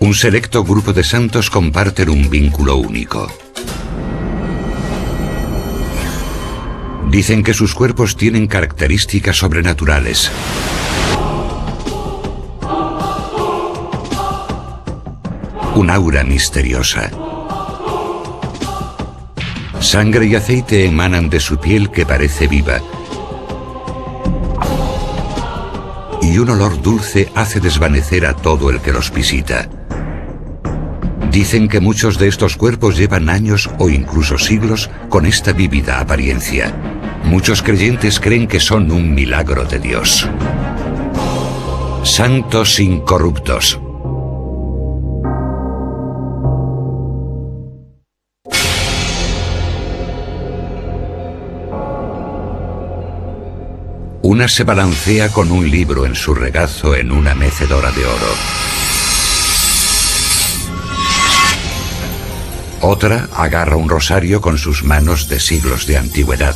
Un selecto grupo de santos comparten un vínculo único. Dicen que sus cuerpos tienen características sobrenaturales. Un aura misteriosa. Sangre y aceite emanan de su piel que parece viva. Y un olor dulce hace desvanecer a todo el que los visita. Dicen que muchos de estos cuerpos llevan años o incluso siglos con esta vívida apariencia. Muchos creyentes creen que son un milagro de Dios. Santos incorruptos. Una se balancea con un libro en su regazo en una mecedora de oro. Otra agarra un rosario con sus manos de siglos de antigüedad.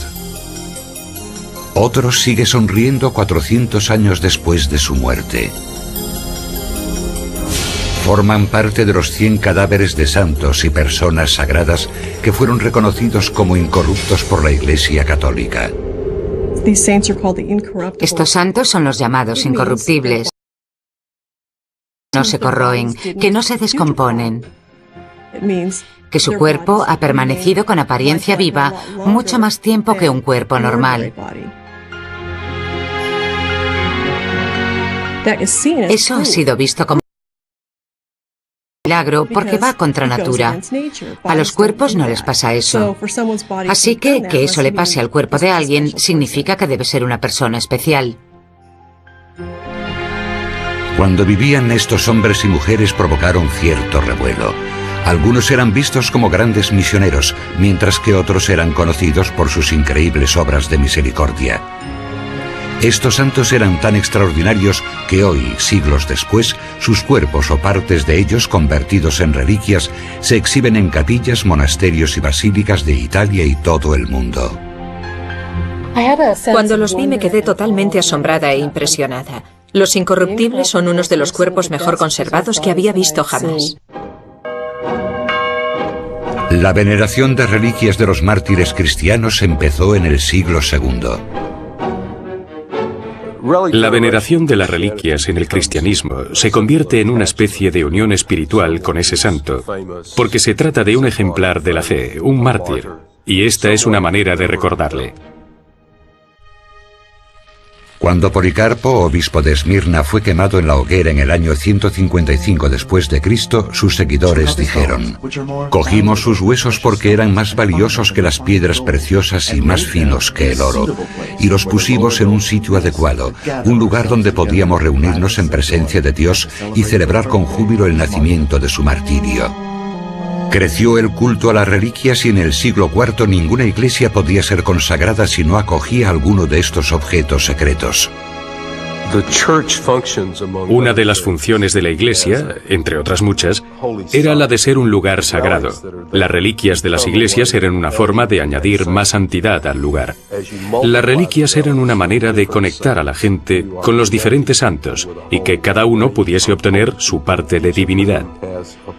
Otro sigue sonriendo 400 años después de su muerte. Forman parte de los 100 cadáveres de santos y personas sagradas que fueron reconocidos como incorruptos por la Iglesia Católica. Estos santos son los llamados incorruptibles. No se corroen, que no se descomponen. Que su cuerpo ha permanecido con apariencia viva mucho más tiempo que un cuerpo normal. Eso ha sido visto como milagro porque va contra natura. A los cuerpos no les pasa eso. Así que eso le pase al cuerpo de alguien significa que debe ser una persona especial. Cuando vivían, estos hombres y mujeres provocaron cierto revuelo. Algunos eran vistos como grandes misioneros, mientras que otros eran conocidos por sus increíbles obras de misericordia. Estos santos eran tan extraordinarios que hoy, siglos después, sus cuerpos o partes de ellos convertidos en reliquias se exhiben en capillas, monasterios y basílicas de Italia y todo el mundo. Cuando los vi me quedé totalmente asombrada e impresionada. Los incorruptibles son unos de los cuerpos mejor conservados que había visto jamás. La veneración de reliquias de los mártires cristianos empezó en el siglo II. La veneración de las reliquias en el cristianismo se convierte en una especie de unión espiritual con ese santo, porque se trata de un ejemplar de la fe, un mártir, y esta es una manera de recordarle. Cuando Policarpo, obispo de Esmirna, fue quemado en la hoguera en el año 155 después de Cristo, sus seguidores dijeron: «Cogimos sus huesos porque eran más valiosos que las piedras preciosas y más finos que el oro, y los pusimos en un sitio adecuado, un lugar donde podíamos reunirnos en presencia de Dios y celebrar con júbilo el nacimiento de su martirio». Creció el culto a las reliquias y en el siglo IV ninguna iglesia podía ser consagrada si no acogía alguno de estos objetos secretos. Una de las funciones de la Iglesia, entre otras muchas, era la de ser un lugar sagrado. Las reliquias de las iglesias eran una forma de añadir más santidad al lugar. Las reliquias eran una manera de conectar a la gente con los diferentes santos y que cada uno pudiese obtener su parte de divinidad.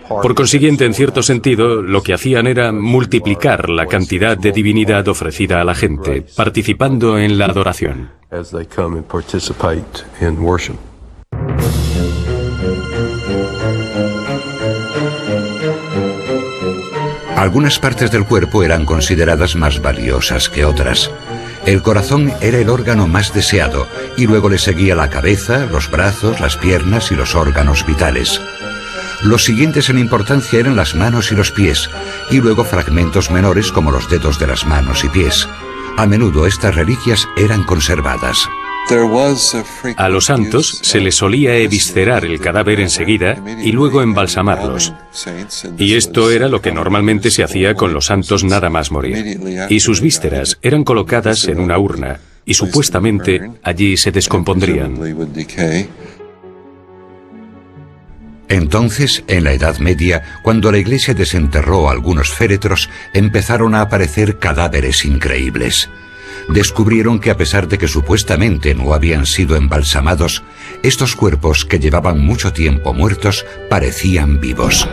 Por consiguiente, en cierto sentido, lo que hacían era multiplicar la cantidad de divinidad ofrecida a la gente, participando en la adoración. Algunas partes del cuerpo eran consideradas más valiosas que otras. El corazón era el órgano más deseado, y luego le seguía la cabeza, los brazos, las piernas y los órganos vitales. Los siguientes en importancia eran las manos y los pies, y luego fragmentos menores como los dedos de las manos y pies. A menudo estas reliquias eran conservadas. A los santos se les solía eviscerar el cadáver enseguida y luego embalsamarlos. Y esto era lo que normalmente se hacía con los santos nada más morir. Y sus vísceras eran colocadas en una urna y supuestamente allí se descompondrían. Entonces, en la Edad Media, cuando la Iglesia desenterró algunos féretros, empezaron a aparecer cadáveres increíbles. descubrieron que a pesar de que supuestamente no habían sido embalsamados, estos cuerpos que llevaban mucho tiempo muertos parecían vivos.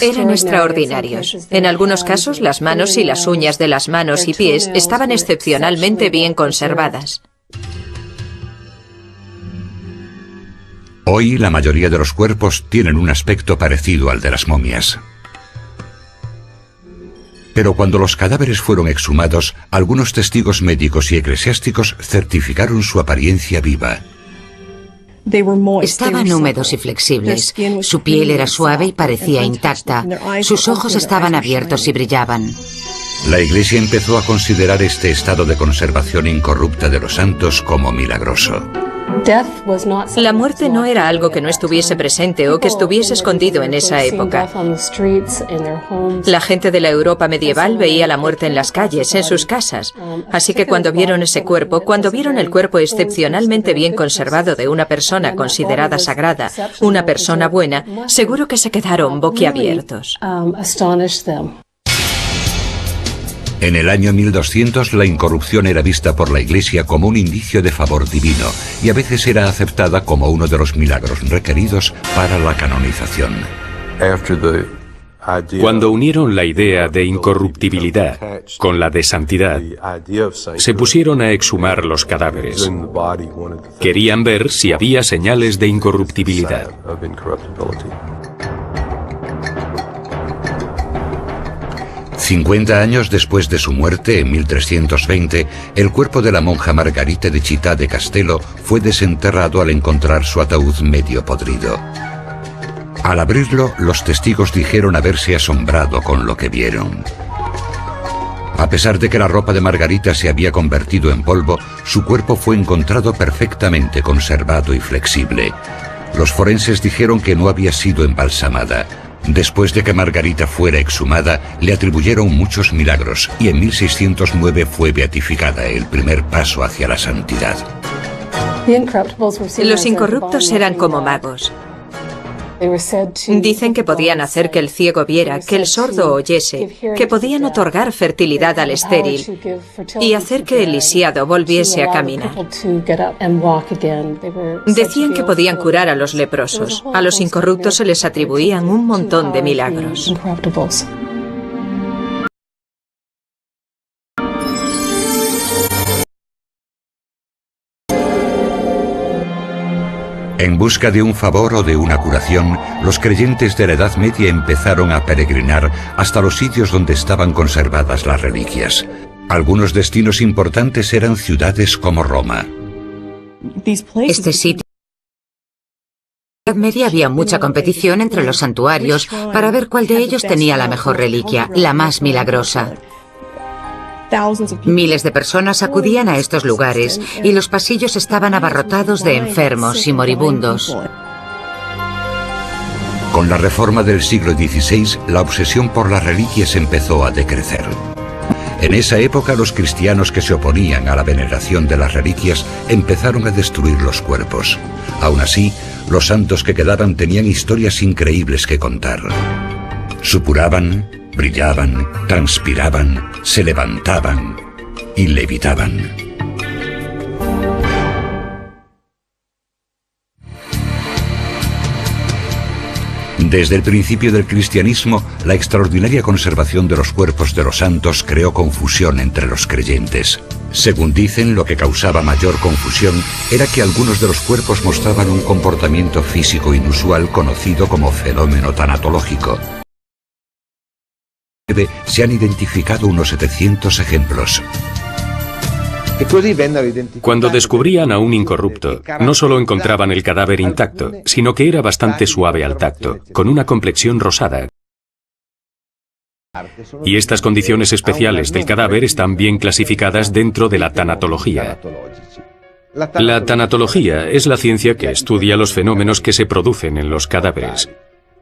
Eran extraordinarios. En algunos casos, las manos y las uñas de las manos y pies estaban excepcionalmente bien conservadas. Hoy la mayoría de los cuerpos tienen un aspecto parecido al de las momias. Pero cuando los cadáveres fueron exhumados, algunos testigos médicos y eclesiásticos certificaron su apariencia viva. Estaban húmedos y flexibles. Su piel era suave y parecía intacta. Sus ojos estaban abiertos y brillaban. La Iglesia empezó a considerar este estado de conservación incorrupta de los santos como milagroso. La muerte no era algo que no estuviese presente o que estuviese escondido en esa época. La gente de la Europa medieval veía la muerte en las calles, en sus casas. Así que cuando vieron ese cuerpo, cuando vieron el cuerpo excepcionalmente bien conservado de una persona considerada sagrada, una persona buena, seguro que se quedaron boquiabiertos. En el año 1200 la incorrupción era vista por la Iglesia como un indicio de favor divino y a veces era aceptada como uno de los milagros requeridos para la canonización. Cuando unieron la idea de incorruptibilidad con la de santidad, se pusieron a exhumar los cadáveres. Querían ver si había señales de incorruptibilidad. 50 años después de su muerte, en 1320, el cuerpo de la monja Margarita de Città de Castello fue desenterrado al encontrar su ataúd medio podrido. Al abrirlo, los testigos dijeron haberse asombrado con lo que vieron. A pesar de que la ropa de Margarita se había convertido en polvo, su cuerpo fue encontrado perfectamente conservado y flexible. Los forenses dijeron que no había sido embalsamada. Después de que Margarita fuera exhumada, le atribuyeron muchos milagros y en 1609 fue beatificada, el primer paso hacia la santidad. Los incorruptos eran como magos. Dicen que podían hacer que el ciego viera, que el sordo oyese, que podían otorgar fertilidad al estéril y hacer que el lisiado volviese a caminar. Decían que podían curar a los leprosos. A los incorruptos se les atribuían un montón de milagros. En busca de un favor o de una curación, los creyentes de la Edad Media empezaron a peregrinar hasta los sitios donde estaban conservadas las reliquias. Algunos destinos importantes eran ciudades como Roma. Este sitio. En la Edad Media había mucha competición entre los santuarios para ver cuál de ellos tenía la mejor reliquia, la más milagrosa. Miles de personas acudían a estos lugares y los pasillos estaban abarrotados de enfermos y moribundos. Con la reforma del siglo XVI, la obsesión por las reliquias empezó a decrecer. En esa época, los cristianos que se oponían a la veneración de las reliquias empezaron a destruir los cuerpos. Aún así, los santos que quedaban tenían historias increíbles que contar. Supuraban, brillaban, transpiraban, se levantaban y levitaban. Desde el principio del cristianismo, la extraordinaria conservación de los cuerpos de los santos creó confusión entre los creyentes. Según dicen, lo que causaba mayor confusión era que algunos de los cuerpos mostraban un comportamiento físico inusual conocido como fenómeno tanatológico. Se han identificado unos 700 ejemplos. Cuando descubrían a un incorrupto, no solo encontraban el cadáver intacto, sino que era bastante suave al tacto, con una complexión rosada. Y estas condiciones especiales del cadáver están bien clasificadas dentro de la tanatología. La tanatología es la ciencia que estudia los fenómenos que se producen en los cadáveres.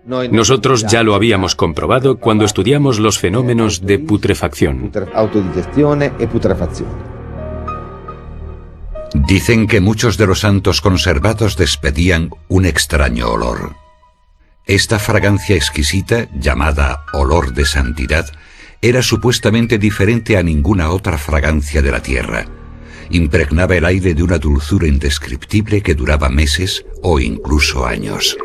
Nosotros ya lo habíamos comprobado cuando estudiamos los fenómenos de putrefacción. Dicen que muchos de los santos conservados despedían un extraño olor. Esta fragancia exquisita, llamada olor de santidad, era supuestamente diferente a ninguna otra fragancia de la tierra. Impregnaba el aire de una dulzura indescriptible que duraba meses o incluso años.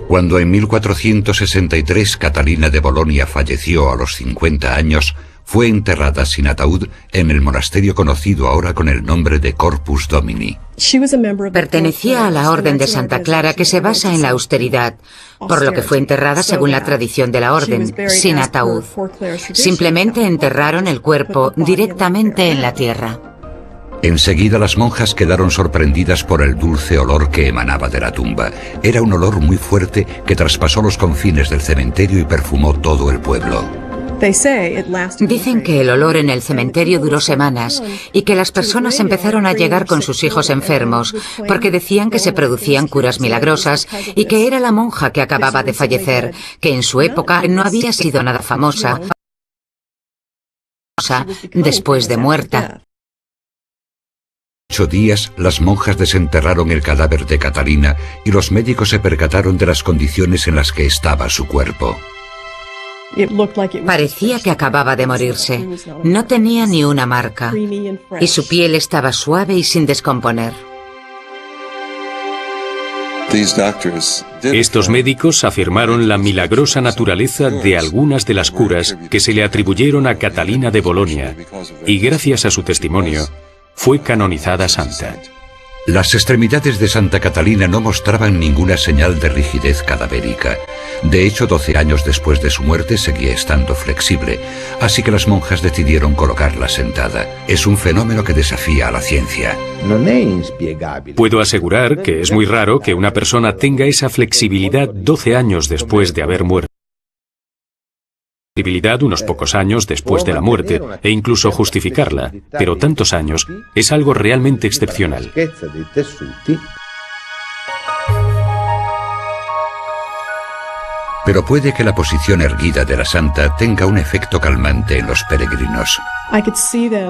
Cuando en 1463 Catalina de Bolonia falleció a los 50 años, fue enterrada sin ataúd en el monasterio conocido ahora con el nombre de Corpus Domini. Pertenecía a la Orden de Santa Clara, que se basa en la austeridad, por lo que fue enterrada según la tradición de la orden, sin ataúd. Simplemente enterraron el cuerpo directamente en la tierra. Enseguida las monjas quedaron sorprendidas por el dulce olor que emanaba de la tumba. Era un olor muy fuerte que traspasó los confines del cementerio y perfumó todo el pueblo. Dicen que el olor en el cementerio duró semanas y que las personas empezaron a llegar con sus hijos enfermos porque decían que se producían curas milagrosas y que era la monja que acababa de fallecer, que en su época no había sido nada famosa después de muerta. 8 días, las monjas desenterraron el cadáver de Catalina y los médicos se percataron de las condiciones en las que estaba su cuerpo. Parecía que acababa de morirse. No tenía ni una marca y su piel estaba suave y sin descomponer. Estos médicos afirmaron la milagrosa naturaleza de algunas de las curas que se le atribuyeron a Catalina de Bolonia, y gracias a su testimonio, fue canonizada santa. Las extremidades de Santa Catalina no mostraban ninguna señal de rigidez cadavérica. De hecho, 12 años después de su muerte seguía estando flexible, así que las monjas decidieron colocarla sentada. Es un fenómeno que desafía a la ciencia. Puedo asegurar que es muy raro que una persona tenga esa flexibilidad 12 años después de haber muerto. Unos pocos años después de la muerte e incluso justificarla, pero tantos años es algo realmente excepcional. Pero puede que la posición erguida de la santa tenga un efecto calmante en los peregrinos.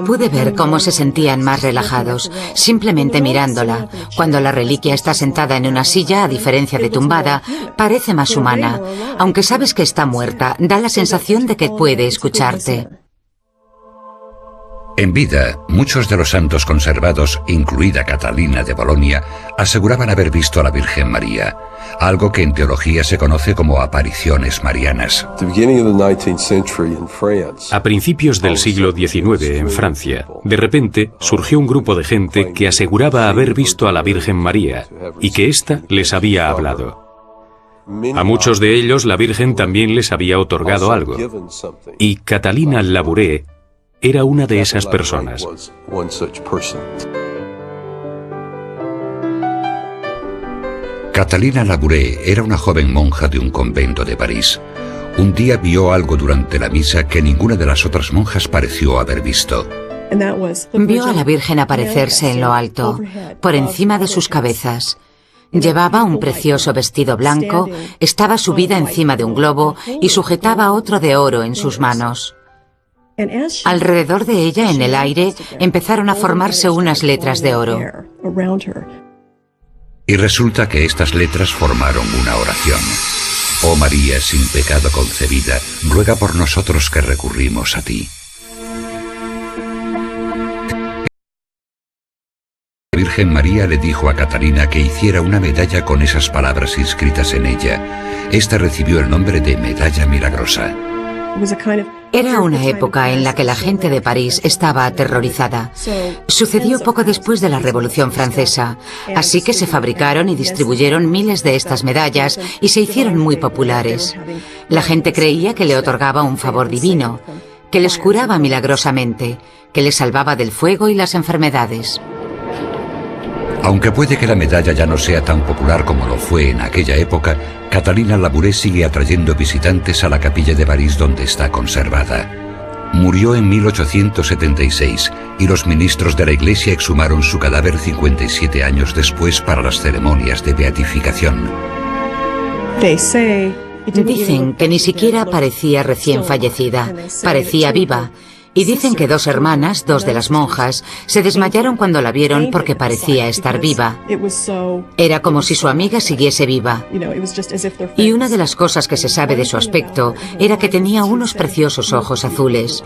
Pude ver cómo se sentían más relajados, simplemente mirándola. Cuando la reliquia está sentada en una silla, a diferencia de tumbada, parece más humana. Aunque sabes que está muerta, da la sensación de que puede escucharte. En vida, muchos de los santos conservados, incluida Catalina de Bolonia, aseguraban haber visto a la Virgen María, algo que en teología se conoce como apariciones marianas. A principios del siglo XIX, en Francia, de repente surgió un grupo de gente que aseguraba haber visto a la Virgen María y que ésta les había hablado. A muchos de ellos la Virgen también les había otorgado algo, y Catalina Labouré era una de esas personas. Catalina Labouré era una joven monja de un convento de París. Un día vio algo durante la misa que ninguna de las otras monjas pareció haber visto. Vio a la Virgen aparecerse en lo alto, por encima de sus cabezas. Llevaba un precioso vestido blanco, estaba subida encima de un globo y sujetaba otro de oro en sus manos. Alrededor de ella, en el aire, empezaron a formarse unas letras de oro. Y resulta que estas letras formaron una oración. Oh María, sin pecado concebida, ruega por nosotros que recurrimos a ti. La Virgen María le dijo a Catalina que hiciera una medalla con esas palabras inscritas en ella. Esta recibió el nombre de Medalla Milagrosa. Era una época en la que la gente de París estaba aterrorizada. Sucedió poco después de la Revolución Francesa, así que se fabricaron y distribuyeron miles de estas medallas y se hicieron muy populares. La gente creía que le otorgaba un favor divino, que les curaba milagrosamente, que les salvaba del fuego y las enfermedades. Aunque puede que la medalla ya no sea tan popular como lo fue en aquella época, Catalina Labouré sigue atrayendo visitantes a la capilla de París donde está conservada. Murió en 1876 y los ministros de la iglesia exhumaron su cadáver 57 años después para las ceremonias de beatificación. Dicen que ni siquiera parecía recién fallecida, parecía viva, Y dicen que 2 hermanas, 2 de las monjas, se desmayaron cuando la vieron porque parecía estar viva. Era como si su amiga siguiese viva. Y una de las cosas que se sabe de su aspecto era que tenía unos preciosos ojos azules.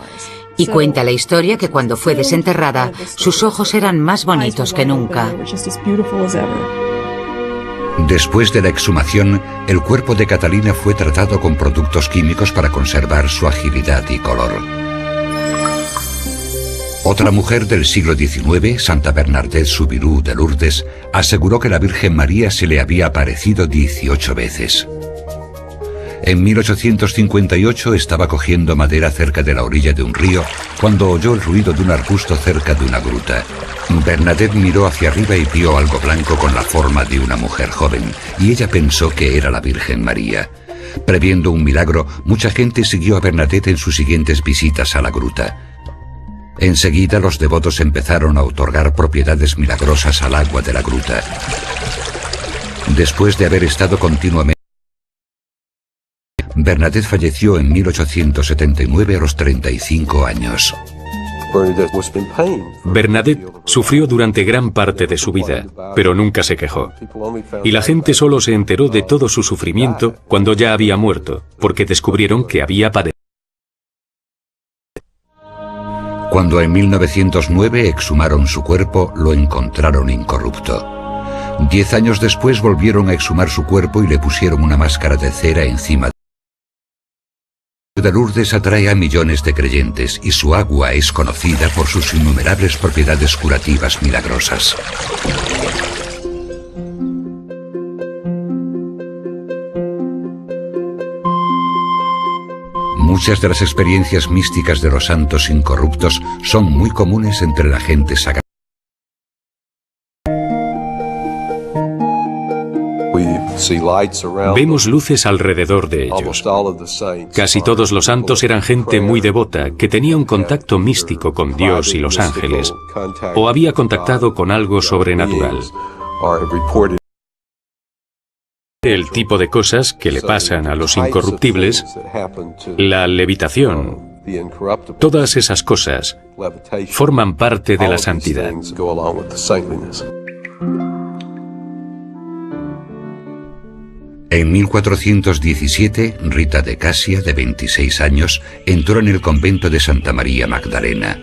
Y cuenta la historia que cuando fue desenterrada, sus ojos eran más bonitos que nunca. Después de la exhumación, el cuerpo de Catalina fue tratado con productos químicos para conservar su agilidad y color. Otra mujer del siglo XIX, Santa Bernadette Soubirous de Lourdes, aseguró que la Virgen María se le había aparecido 18 veces. En 1858 estaba cogiendo madera cerca de la orilla de un río cuando oyó el ruido de un arbusto cerca de una gruta. Bernadette miró hacia arriba y vio algo blanco con la forma de una mujer joven, y ella pensó que era la Virgen María. Previendo un milagro, mucha gente siguió a Bernadette en sus siguientes visitas a la gruta. Enseguida los devotos empezaron a otorgar propiedades milagrosas al agua de la gruta. Después de haber estado continuamente, Bernadette falleció en 1879 a los 35 años. Bernadette sufrió durante gran parte de su vida, pero nunca se quejó. Y la gente solo se enteró de todo su sufrimiento cuando ya había muerto, porque descubrieron que había padecido. Cuando en 1909 exhumaron su cuerpo, lo encontraron incorrupto. 10 años después volvieron a exhumar su cuerpo y le pusieron una máscara de cera encima. De Lourdes atrae a millones de creyentes y su agua es conocida por sus innumerables propiedades curativas milagrosas. Muchas de las experiencias místicas de los santos incorruptos son muy comunes entre la gente sagrada. Vemos luces alrededor de ellos. Casi todos los santos eran gente muy devota, que tenía un contacto místico con Dios y los ángeles, o había contactado con algo sobrenatural. El tipo de cosas que le pasan a los incorruptibles, la levitación, todas esas cosas forman parte de la santidad. En 1417, Rita de Casia, de 26 años, entró en el convento de Santa María Magdalena.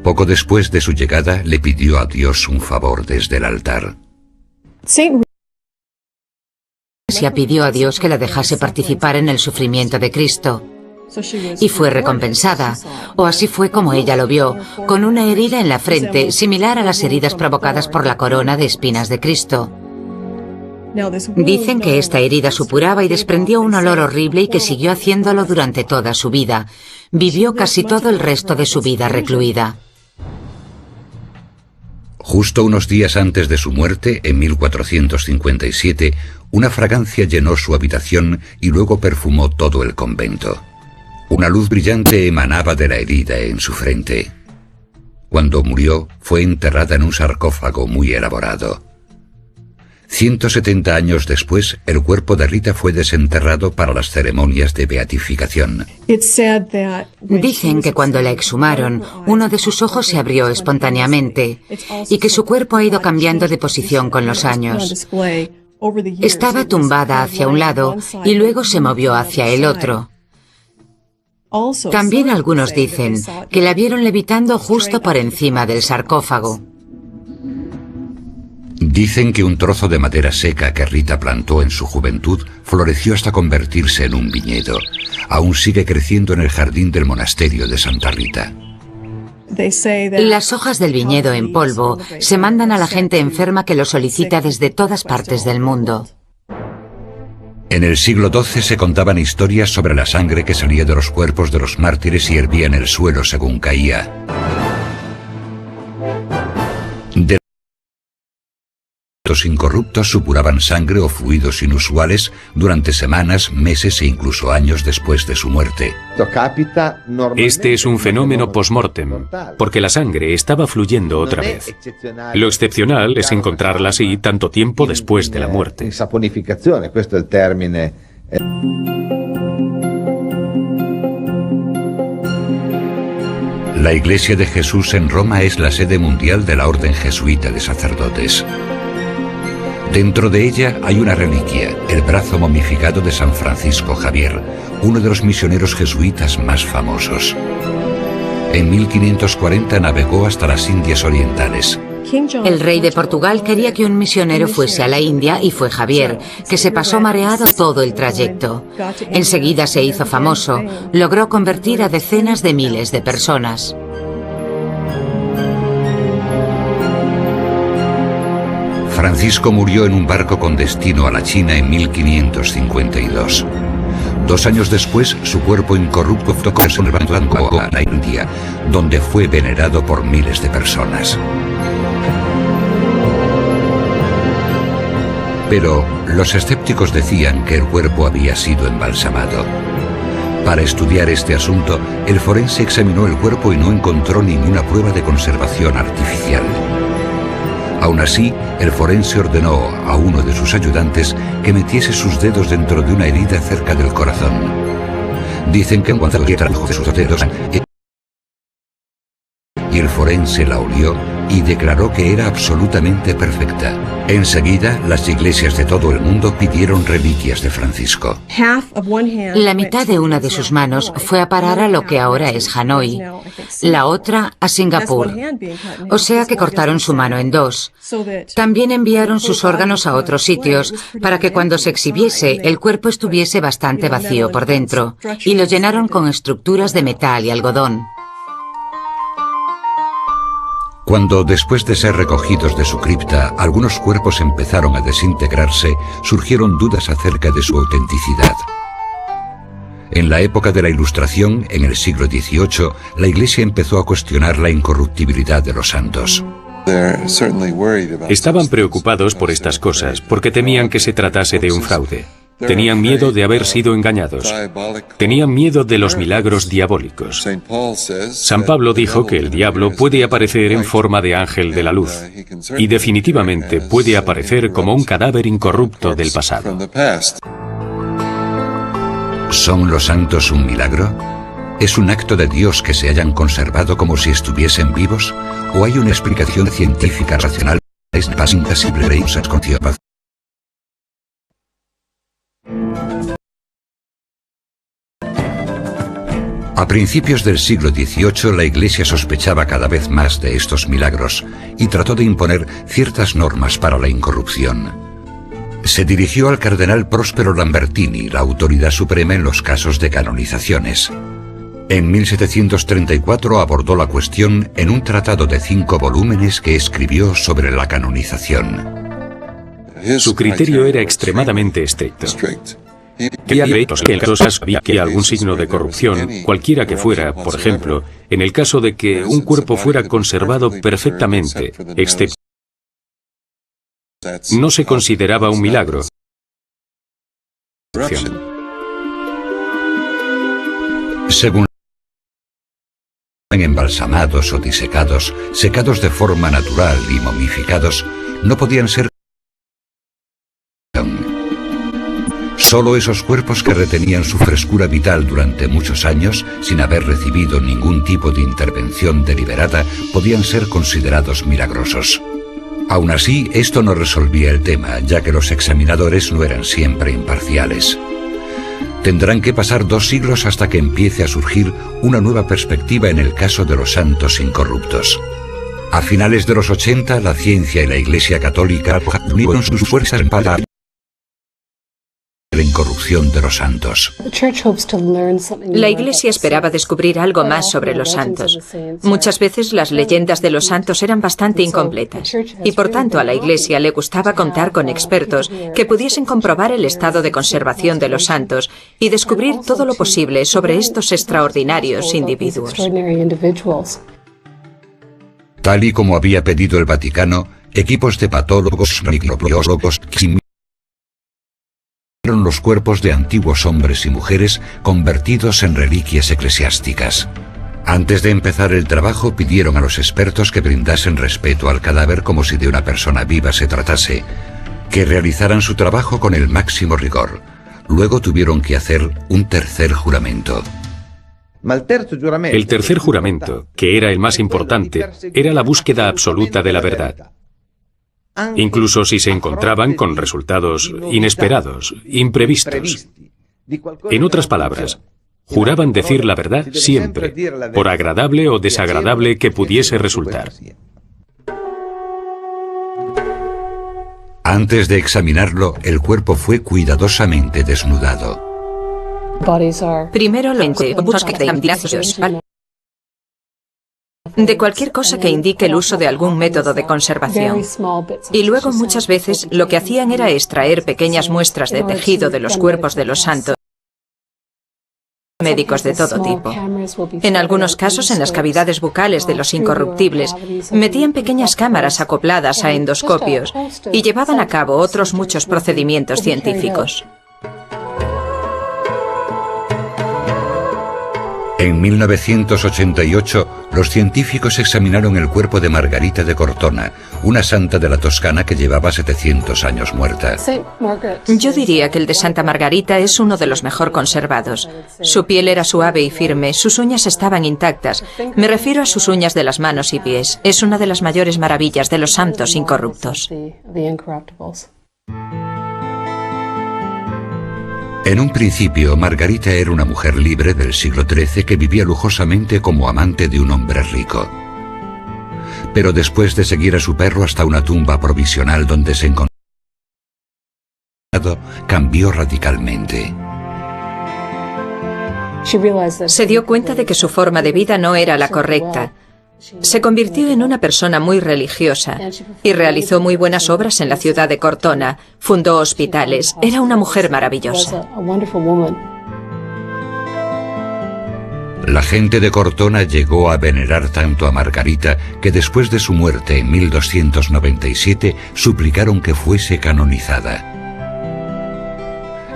Poco después de su llegada, le pidió a Dios un favor desde el altar. Casia pidió a Dios que la dejase participar en el sufrimiento de Cristo. Y fue recompensada, o así fue como ella lo vio, con una herida en la frente similar a las heridas provocadas por la corona de espinas de Cristo. Dicen que esta herida supuraba y desprendió un olor horrible y que siguió haciéndolo durante toda su vida. Vivió casi todo el resto de su vida recluida. Justo unos días antes de su muerte, en 1457, una fragancia llenó su habitación y luego perfumó todo el convento. Una luz brillante emanaba de la herida en su frente. Cuando murió, fue enterrada en un sarcófago muy elaborado. 170 años después, el cuerpo de Rita fue desenterrado para las ceremonias de beatificación. Dicen que cuando la exhumaron, uno de sus ojos se abrió espontáneamente y que su cuerpo ha ido cambiando de posición con los años. Estaba tumbada hacia un lado y luego se movió hacia el otro. También algunos dicen que la vieron levitando justo por encima del sarcófago. Dicen que un trozo de madera seca que Rita plantó en su juventud floreció hasta convertirse en un viñedo. Aún sigue creciendo en el jardín del monasterio de Santa Rita. Las hojas del viñedo en polvo se mandan a la gente enferma que lo solicita desde todas partes del mundo. En el siglo XII se contaban historias sobre la sangre que salía de los cuerpos de los mártires y hervía en el suelo según caía. Los incorruptos supuraban sangre o fluidos inusuales durante semanas, meses e incluso años después de su muerte. Este es un fenómeno post-mortem, porque la sangre estaba fluyendo otra vez. Lo excepcional es encontrarla así tanto tiempo después de la muerte. La Iglesia de Jesús en Roma es la sede mundial de la Orden Jesuita de Sacerdotes. Dentro de ella hay una reliquia, el brazo momificado de San Francisco Javier, uno de los misioneros jesuitas más famosos. En 1540 navegó hasta las Indias Orientales. El rey de Portugal quería que un misionero fuese a la India y fue Javier, que se pasó mareado todo el trayecto. Enseguida se hizo famoso, logró convertir a decenas de miles de personas. Francisco murió en un barco con destino a la China en 1552. 2 años después, su cuerpo incorrupto fue conservado a la India, donde fue venerado por miles de personas. Pero los escépticos decían que el cuerpo había sido embalsamado. Para estudiar este asunto, el forense examinó el cuerpo y no encontró ninguna prueba de conservación artificial. Aún así, el forense ordenó a uno de sus ayudantes que metiese sus dedos dentro de una herida cerca del corazón. Dicen que en cuanto trajo sus dedos, y el forense la olió y declaró que era absolutamente perfecta. Enseguida, las iglesias de todo el mundo pidieron reliquias de Francisco. La mitad de una de sus manos fue a parar a lo que ahora es Hanoi, la otra a Singapur. O sea que cortaron su mano en 2. También enviaron sus órganos a otros sitios para que cuando se exhibiese el cuerpo estuviese bastante vacío por dentro, y lo llenaron con estructuras de metal y algodón. Cuando, después de ser recogidos de su cripta, algunos cuerpos empezaron a desintegrarse, surgieron dudas acerca de su autenticidad. En la época de la Ilustración, en el siglo XVIII, la Iglesia empezó a cuestionar la incorruptibilidad de los santos. Estaban preocupados por estas cosas porque temían que se tratase de un fraude. Tenían miedo de haber sido engañados. Tenían miedo de los milagros diabólicos. San Pablo dijo que el diablo puede aparecer en forma de ángel de la luz y definitivamente puede aparecer como un cadáver incorrupto del pasado. ¿Son los santos un milagro? ¿Es un acto de Dios que se hayan conservado como si estuviesen vivos? ¿O hay una explicación científica racional? ¿Es más imposible de usar con Dios? A principios del siglo XVIII, la Iglesia sospechaba cada vez más de estos milagros y trató de imponer ciertas normas para la incorrupción. Se dirigió al cardenal Próspero Lambertini, la autoridad suprema en los casos de canonizaciones. En 1734 abordó la cuestión en un tratado de 5 volúmenes que escribió sobre la canonización. Su criterio era extremadamente estricto. Que había algún signo de corrupción, cualquiera que fuera, por ejemplo, en el caso de que un cuerpo fuera conservado perfectamente, excepto no se consideraba un milagro. Según embalsamados o disecados, secados de forma natural y momificados, no podían ser. Solo esos cuerpos que retenían su frescura vital durante muchos años, sin haber recibido ningún tipo de intervención deliberada, podían ser considerados milagrosos. Aún así, esto no resolvía el tema, ya que los examinadores no eran siempre imparciales. Tendrán que pasar 2 siglos hasta que empiece a surgir una nueva perspectiva en el caso de los santos incorruptos. A finales de los 80, la ciencia y la Iglesia Católica unieron sus fuerzas para la incorrupción de los santos. La Iglesia esperaba descubrir algo más sobre los santos. Muchas veces las leyendas de los santos eran bastante incompletas y por tanto a la Iglesia le gustaba contar con expertos que pudiesen comprobar el estado de conservación de los santos y descubrir todo lo posible sobre estos extraordinarios individuos. Tal y como había pedido el Vaticano, equipos de patólogos, microbiólogos, los cuerpos de antiguos hombres y mujeres convertidos en reliquias eclesiásticas. Antes de empezar el trabajo, pidieron a los expertos que brindasen respeto al cadáver como si de una persona viva se tratase, que realizaran su trabajo con el máximo rigor. Luego tuvieron que hacer un tercer juramento. El tercer juramento, que era el más importante, era la búsqueda absoluta de la verdad. Incluso si se encontraban con resultados inesperados, imprevistos. En otras palabras, juraban decir la verdad siempre, por agradable o desagradable que pudiese resultar. Antes de examinarlo, el cuerpo fue cuidadosamente desnudado. Primero lo de cualquier cosa que indique el uso de algún método de conservación. Y luego muchas veces lo que hacían era extraer pequeñas muestras de tejido de los cuerpos de los santos, médicos de todo tipo. En algunos casos, en las cavidades bucales de los incorruptibles, metían pequeñas cámaras acopladas a endoscopios y llevaban a cabo otros muchos procedimientos científicos. En 1988, los científicos examinaron el cuerpo de Margarita de Cortona, una santa de la Toscana que llevaba 700 años muerta. Yo diría que el de Santa Margarita es uno de los mejor conservados. Su piel era suave y firme, sus uñas estaban intactas. Me refiero a sus uñas de las manos y pies. Es una de las mayores maravillas de los santos incorruptos. En un principio, Margarita era una mujer libre del siglo XIII que vivía lujosamente como amante de un hombre rico. Pero después de seguir a su perro hasta una tumba provisional donde se encontraba, cambió radicalmente. Se dio cuenta de que su forma de vida no era la correcta. Se convirtió en una persona muy religiosa y realizó muy buenas obras en la ciudad de Cortona. Fundó hospitales. Era una mujer maravillosa. La gente de Cortona llegó a venerar tanto a Margarita que después de su muerte en 1297 suplicaron que fuese canonizada.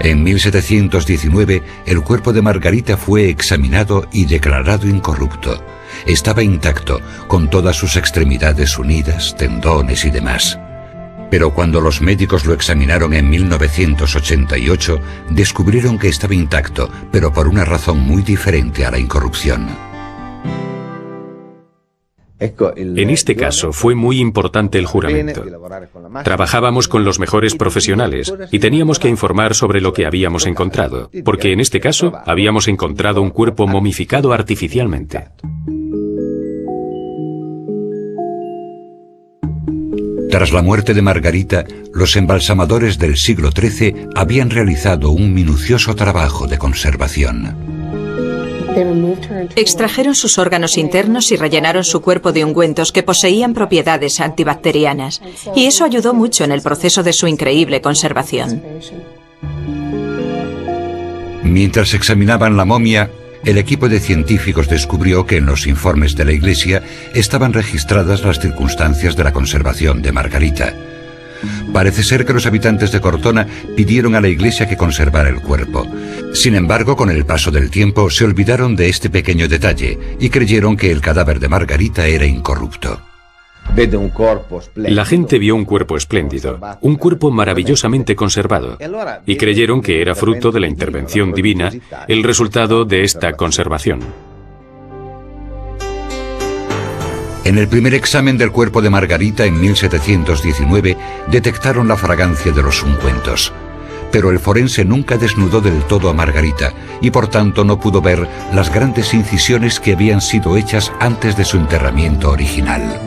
En 1719 el cuerpo de Margarita fue examinado y declarado incorrupto. Estaba intacto, con todas sus extremidades unidas, tendones y demás. Pero cuando los médicos lo examinaron en 1988, descubrieron que estaba intacto, pero por una razón muy diferente a la incorrupción. En este caso fue muy importante el juramento. Trabajábamos con los mejores profesionales y teníamos que informar sobre lo que habíamos encontrado, porque en este caso habíamos encontrado un cuerpo momificado artificialmente. Tras la muerte de Margarita, los embalsamadores del siglo XIII habían realizado un minucioso trabajo de conservación. Extrajeron sus órganos internos y rellenaron su cuerpo de ungüentos que poseían propiedades antibacterianas, y eso ayudó mucho en el proceso de su increíble conservación. Mientras examinaban la momia, el equipo de científicos descubrió que en los informes de la Iglesia estaban registradas las circunstancias de la conservación de Margarita. Parece ser que los habitantes de Cortona pidieron a la Iglesia que conservara el cuerpo. Sin embargo, con el paso del tiempo se olvidaron de este pequeño detalle y creyeron que el cadáver de Margarita era incorrupto. La gente vio un cuerpo espléndido, un cuerpo maravillosamente conservado, y creyeron que era fruto de la intervención divina el resultado de esta conservación. En el primer examen del cuerpo de Margarita en 1719 detectaron la fragancia de los ungüentos. Pero el forense nunca desnudó del todo a Margarita y por tanto no pudo ver las grandes incisiones que habían sido hechas antes de su enterramiento original.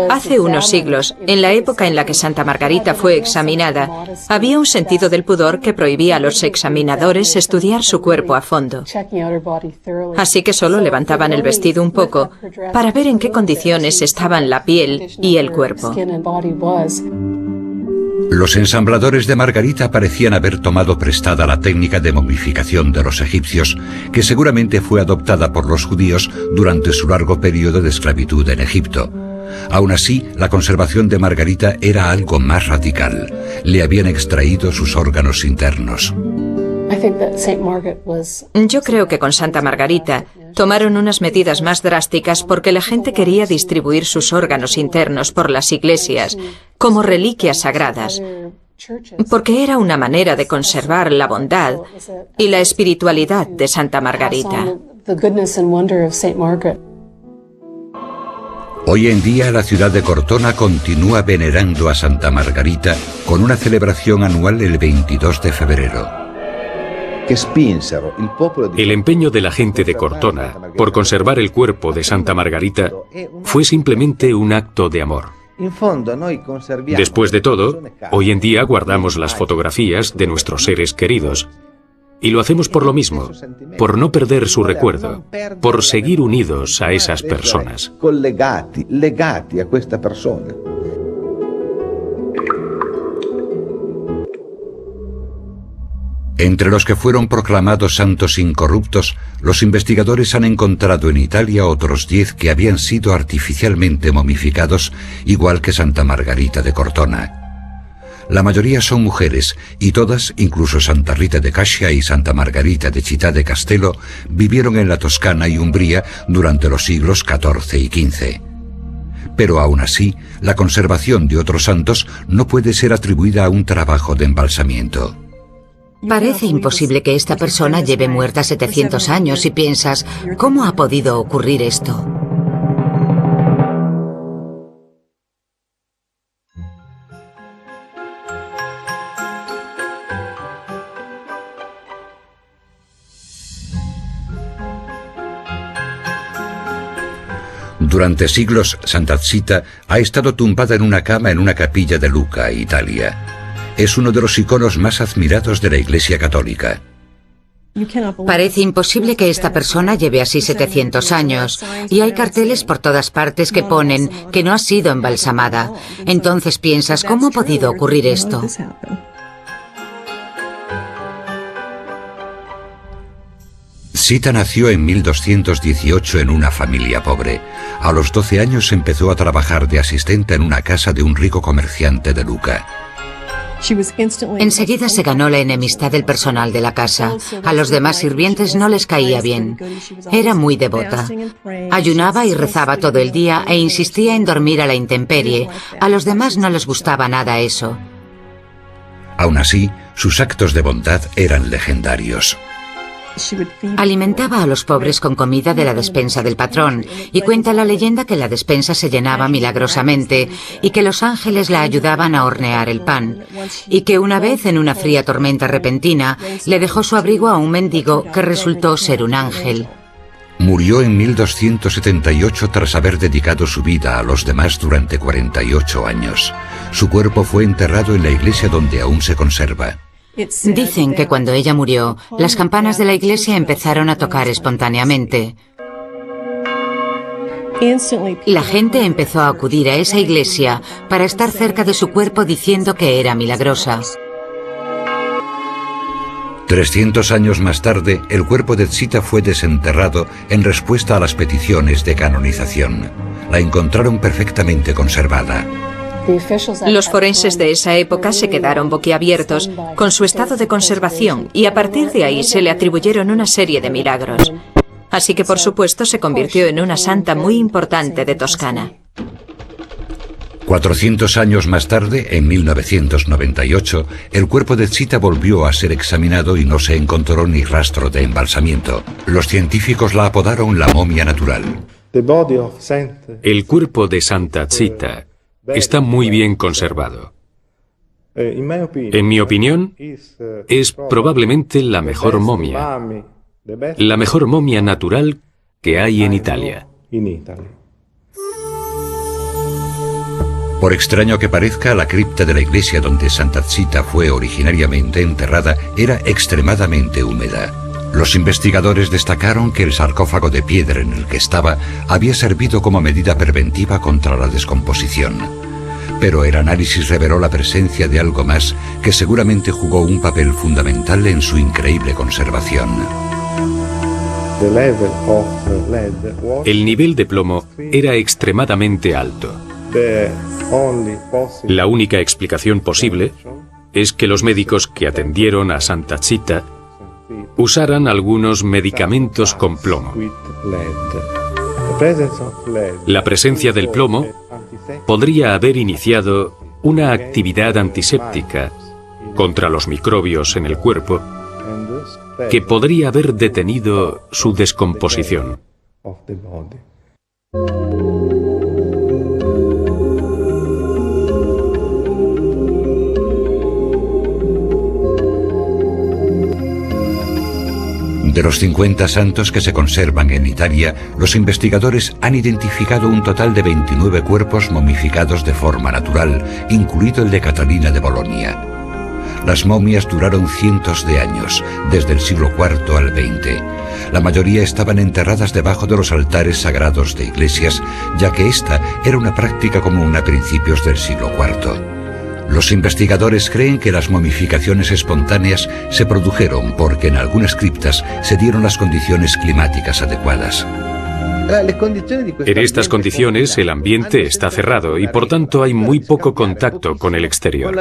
Hace unos siglos, en la época en la que Santa Margarita fue examinada, había un sentido del pudor que prohibía a los examinadores estudiar su cuerpo a fondo. Así que solo levantaban el vestido un poco para ver en qué condiciones estaban la piel y el cuerpo. Los ensambladores de Margarita parecían haber tomado prestada la técnica de momificación de los egipcios, que seguramente fue adoptada por los judíos durante su largo periodo de esclavitud en Egipto. Aún así, la conservación de Margarita era algo más radical. Le habían extraído sus órganos internos. Yo creo que con Santa Margarita tomaron unas medidas más drásticas porque la gente quería distribuir sus órganos internos por las iglesias como reliquias sagradas. porque era una manera de conservar la bondad y la espiritualidad de Santa Margarita. Hoy en día la ciudad de Cortona continúa venerando a Santa Margarita con una celebración anual el 22 de febrero. El empeño de la gente de Cortona por conservar el cuerpo de Santa Margarita fue simplemente un acto de amor. Después de todo, hoy en día guardamos las fotografías de nuestros seres queridos. Y lo hacemos por lo mismo, por no perder su recuerdo, por seguir unidos a esas personas. Entre los que fueron proclamados santos incorruptos, los investigadores han encontrado en Italia otros 10 que habían sido artificialmente momificados, igual que Santa Margarita de Cortona. La mayoría son mujeres, y todas, incluso Santa Rita de Cascia y Santa Margarita de Città de Castello, vivieron en la Toscana y Umbría durante los siglos XIV y XV. Pero aún así, la conservación de otros santos no puede ser atribuida a un trabajo de embalsamiento. Parece imposible que esta persona lleve muerta 700 años y piensas, ¿cómo ha podido ocurrir esto? Durante siglos, Santa Zita ha estado tumbada en una cama en una capilla de Lucca, Italia. Es uno de los iconos más admirados de la Iglesia Católica. Parece imposible que esta persona lleve así 700 años, y hay carteles por todas partes que ponen que no ha sido embalsamada. Entonces piensas, ¿cómo ha podido ocurrir esto? Zita nació en 1218 en una familia pobre. A los 12 años empezó a trabajar de asistente en una casa de un rico comerciante de Lucca. Enseguida se ganó la enemistad del personal de la casa. A los demás sirvientes no les caía bien. Era muy devota. Ayunaba y rezaba todo el día e insistía en dormir a la intemperie. A los demás no les gustaba nada eso. Aún así, sus actos de bondad eran legendarios. Alimentaba a los pobres con comida de la despensa del patrón, y cuenta la leyenda que la despensa se llenaba milagrosamente y que los ángeles la ayudaban a hornear el pan, y que una vez en una fría tormenta repentina le dejó su abrigo a un mendigo que resultó ser un ángel. Murió en 1278 tras haber dedicado su vida a los demás durante 48 años. Su cuerpo fue enterrado en la iglesia donde aún se conserva. Dicen que cuando ella murió, las campanas de la iglesia empezaron a tocar espontáneamente. La gente empezó a acudir a esa iglesia para estar cerca de su cuerpo diciendo que era milagrosa. 300 años más tarde, el cuerpo de Zita fue desenterrado en respuesta a las peticiones de canonización. La encontraron perfectamente conservada. Los forenses de esa época se quedaron boquiabiertos con su estado de conservación y a partir de ahí se le atribuyeron una serie de milagros. Así que por supuesto se convirtió en una santa muy importante de Toscana. 400 años más tarde, en 1998, el cuerpo de Zita volvió a ser examinado y no se encontró ni rastro de embalsamiento. Los científicos la apodaron la momia natural. El cuerpo de Santa Zita está muy bien conservado. En mi opinión, es probablemente la mejor momia natural que hay en Italia. Por extraño que parezca, la cripta de la iglesia donde Santa Zita fue originariamente enterrada era extremadamente húmeda. Los investigadores destacaron que el sarcófago de piedra en el que estaba había servido como medida preventiva contra la descomposición. Pero el análisis reveló la presencia de algo más que seguramente jugó un papel fundamental en su increíble conservación. El nivel de plomo era extremadamente alto. La única explicación posible es que los médicos que atendieron a Santa Zita usaran algunos medicamentos con plomo. La presencia del plomo podría haber iniciado una actividad antiséptica contra los microbios en el cuerpo que podría haber detenido su descomposición. De los 50 santos que se conservan en Italia, los investigadores han identificado un total de 29 cuerpos momificados de forma natural, incluido el de Catalina de Bolonia. Las momias duraron cientos de años, desde el siglo IV al XX. La mayoría estaban enterradas debajo de los altares sagrados de iglesias, ya que esta era una práctica común a principios del siglo IV. Los investigadores creen que las momificaciones espontáneas se produjeron porque en algunas criptas se dieron las condiciones climáticas adecuadas. En estas condiciones el ambiente está cerrado y por tanto hay muy poco contacto con el exterior.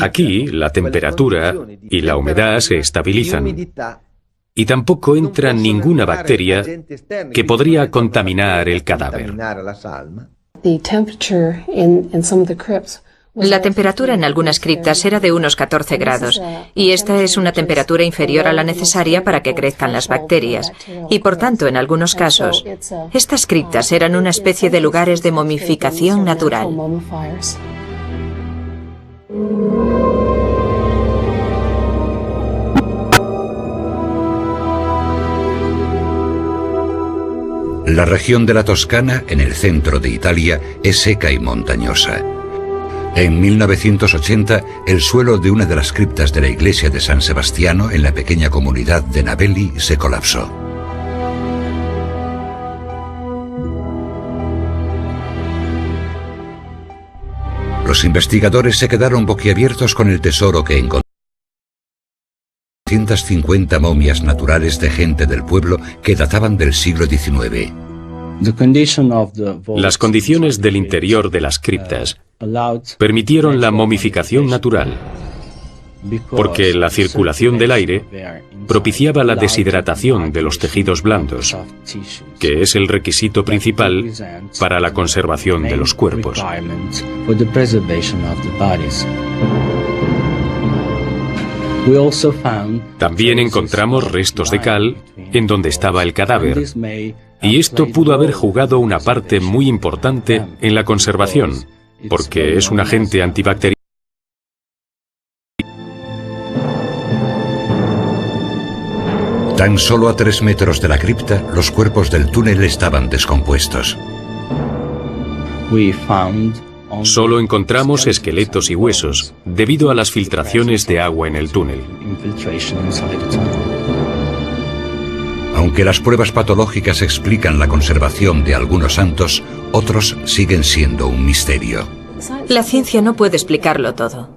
Aquí la temperatura y la humedad se estabilizan y tampoco entra ninguna bacteria que podría contaminar el cadáver. La temperatura en algunas criptas era de unos 14 grados, y esta es una temperatura inferior a la necesaria para que crezcan las bacterias. Y por tanto, en algunos casos, estas criptas eran una especie de lugares de momificación natural. La región de la Toscana, en el centro de Italia, es seca y montañosa. En 1980, el suelo de una de las criptas de la iglesia de San Sebastiano, en la pequeña comunidad de Navelli, se colapsó. Los investigadores se quedaron boquiabiertos con el tesoro que encontraron. 250 momias naturales de gente del pueblo que databan del siglo XIX. Las condiciones del interior de las criptas permitieron la momificación natural, porque la circulación del aire propiciaba la deshidratación de los tejidos blandos, que es el requisito principal para la conservación de los cuerpos. También encontramos restos de cal en donde estaba el cadáver, y esto pudo haber jugado una parte muy importante en la conservación, porque es un agente antibacteriano. Tan solo a 3 metros de la cripta, los cuerpos del túnel estaban descompuestos. Solo encontramos esqueletos y huesos, debido a las filtraciones de agua en el túnel. Aunque las pruebas patológicas explican la conservación de algunos santos, otros siguen siendo un misterio. La ciencia no puede explicarlo todo.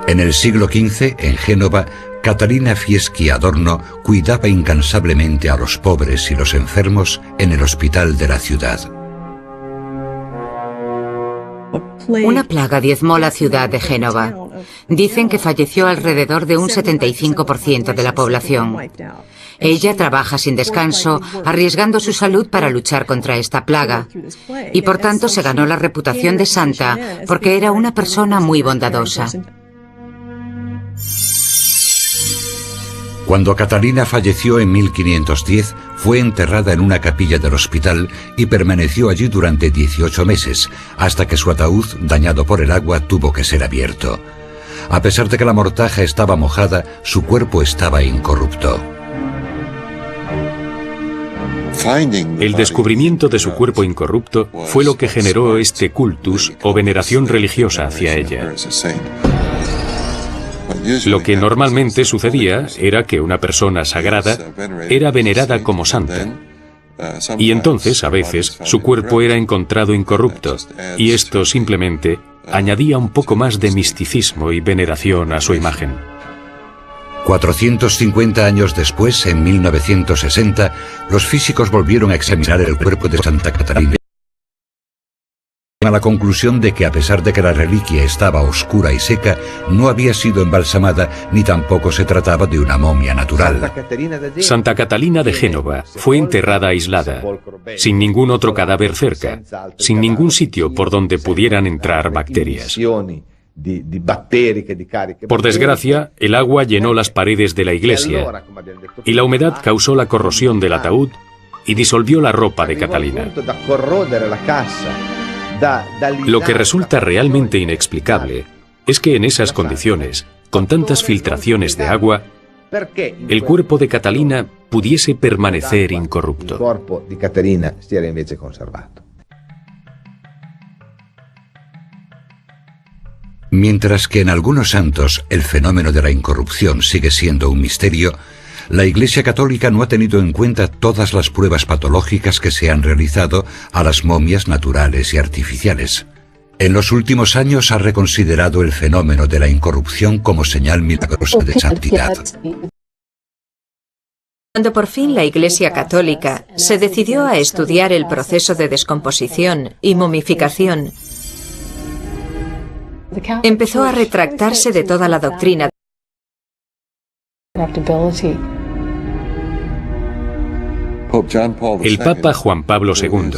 En el siglo XV, en Génova, Catalina Fieschi Adorno cuidaba incansablemente a los pobres y los enfermos en el hospital de la ciudad. Una plaga diezmó la ciudad de Génova. Dicen que falleció alrededor de un 75% de la población. Ella trabaja sin descanso, arriesgando su salud para luchar contra esta plaga. Y por tanto se ganó la reputación de santa porque era una persona muy bondadosa. Cuando Catalina falleció en 1510, fue enterrada en una capilla del hospital y permaneció allí durante 18 meses, hasta que su ataúd, dañado por el agua, tuvo que ser abierto. A pesar de que la mortaja estaba mojada, su cuerpo estaba incorrupto. El descubrimiento de su cuerpo incorrupto fue lo que generó este cultus o veneración religiosa hacia ella. Lo que normalmente sucedía era que una persona sagrada era venerada como santa. Y entonces, a veces, su cuerpo era encontrado incorrupto, y esto simplemente añadía un poco más de misticismo y veneración a su imagen. 450 años después, en 1960, los físicos volvieron a examinar el cuerpo de Santa Catalina. a la conclusión de que a pesar de que la reliquia estaba oscura y seca, no había sido embalsamada ni tampoco se trataba de una momia natural. Santa Catalina de Génova fue enterrada aislada, sin ningún otro cadáver cerca, sin ningún sitio por donde pudieran entrar bacterias. Por desgracia, el agua llenó las paredes de la iglesia y la humedad causó la corrosión del ataúd y disolvió la ropa de Catalina. Lo que resulta realmente inexplicable es que en esas condiciones, con tantas filtraciones de agua, el cuerpo de Catalina pudiese permanecer incorrupto. Mientras que en algunos santos el fenómeno de la incorrupción sigue siendo un misterio, la Iglesia Católica no ha tenido en cuenta todas las pruebas patológicas que se han realizado a las momias naturales y artificiales. En los últimos años ha reconsiderado el fenómeno de la incorrupción como señal milagrosa de santidad. Cuando por fin la Iglesia Católica se decidió a estudiar el proceso de descomposición y momificación, empezó a retractarse de toda la doctrina. El Papa Juan Pablo II,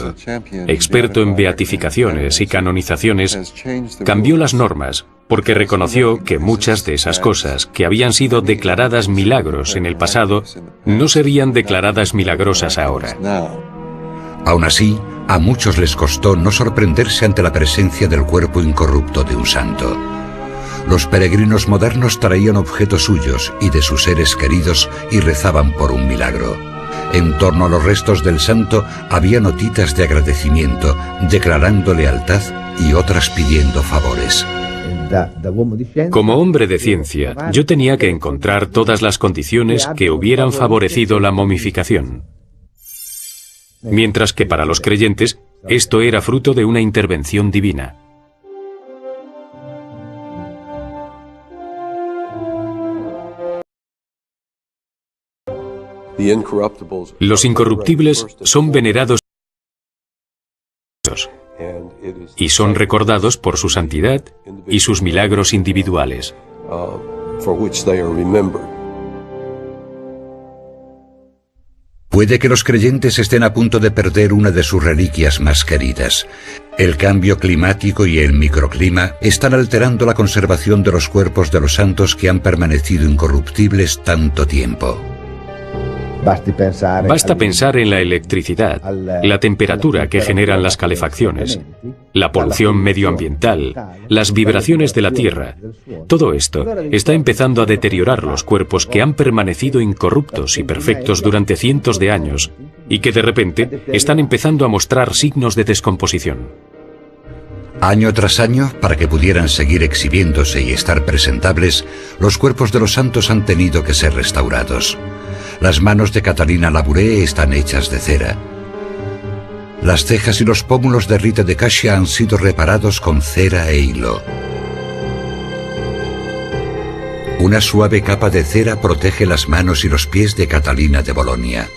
experto en beatificaciones y canonizaciones, cambió las normas porque reconoció que muchas de esas cosas que habían sido declaradas milagros en el pasado no serían declaradas milagrosas ahora. Aún así, a muchos les costó no sorprenderse ante la presencia del cuerpo incorrupto de un santo. Los peregrinos modernos traían objetos suyos y de sus seres queridos y rezaban por un milagro. En torno a los restos del santo había notitas de agradecimiento, declarando lealtad y otras pidiendo favores. Como hombre de ciencia, yo tenía que encontrar todas las condiciones que hubieran favorecido la momificación. Mientras que para los creyentes, esto era fruto de una intervención divina. Los incorruptibles son venerados y son recordados por su santidad y sus milagros individuales. Puede que los creyentes estén a punto de perder una de sus reliquias más queridas. El cambio climático y el microclima están alterando la conservación de los cuerpos de los santos que han permanecido incorruptibles tanto tiempo. Basta pensar en la electricidad, la temperatura que generan las calefacciones, la polución medioambiental, las vibraciones de la Tierra. Todo esto está empezando a deteriorar los cuerpos que han permanecido incorruptos y perfectos durante cientos de años y que de repente están empezando a mostrar signos de descomposición. Año tras año, para que pudieran seguir exhibiéndose y estar presentables, los cuerpos de los santos han tenido que ser restaurados. Las manos de Catalina Labouré están hechas de cera. Las cejas y los pómulos de Rita de Caccia han sido reparados con cera e hilo. Una suave capa de cera protege las manos y los pies de Catalina de Bolonia.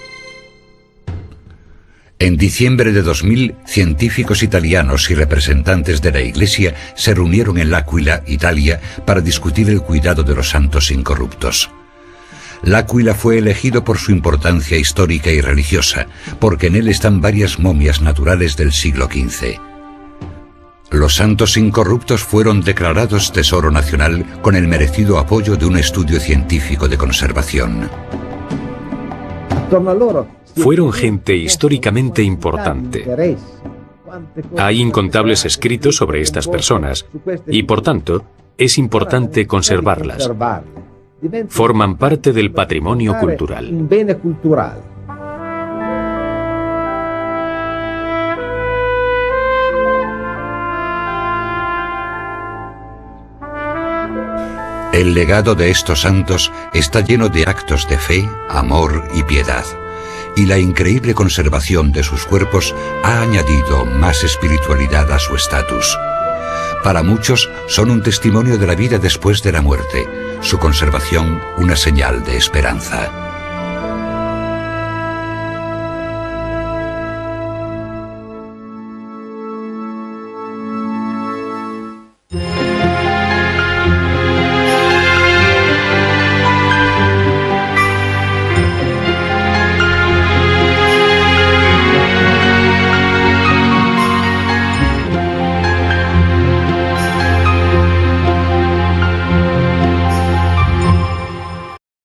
En diciembre de 2000, científicos italianos y representantes de la Iglesia se reunieron en L'Aquila, Italia, para discutir el cuidado de los santos incorruptos. L'Aquila fue elegido por su importancia histórica y religiosa, porque en él están varias momias naturales del siglo XV. Los santos incorruptos fueron declarados Tesoro Nacional con el merecido apoyo de un estudio científico de conservación. Fueron gente históricamente importante. Hay incontables escritos sobre estas personas y, por tanto, es importante conservarlas. Forman parte del patrimonio cultural. El legado de estos santos está lleno de actos de fe, amor y piedad, y la increíble conservación de sus cuerpos ha añadido más espiritualidad a su estatus. Para muchos son un testimonio de la vida después de la muerte, su conservación una señal de esperanza.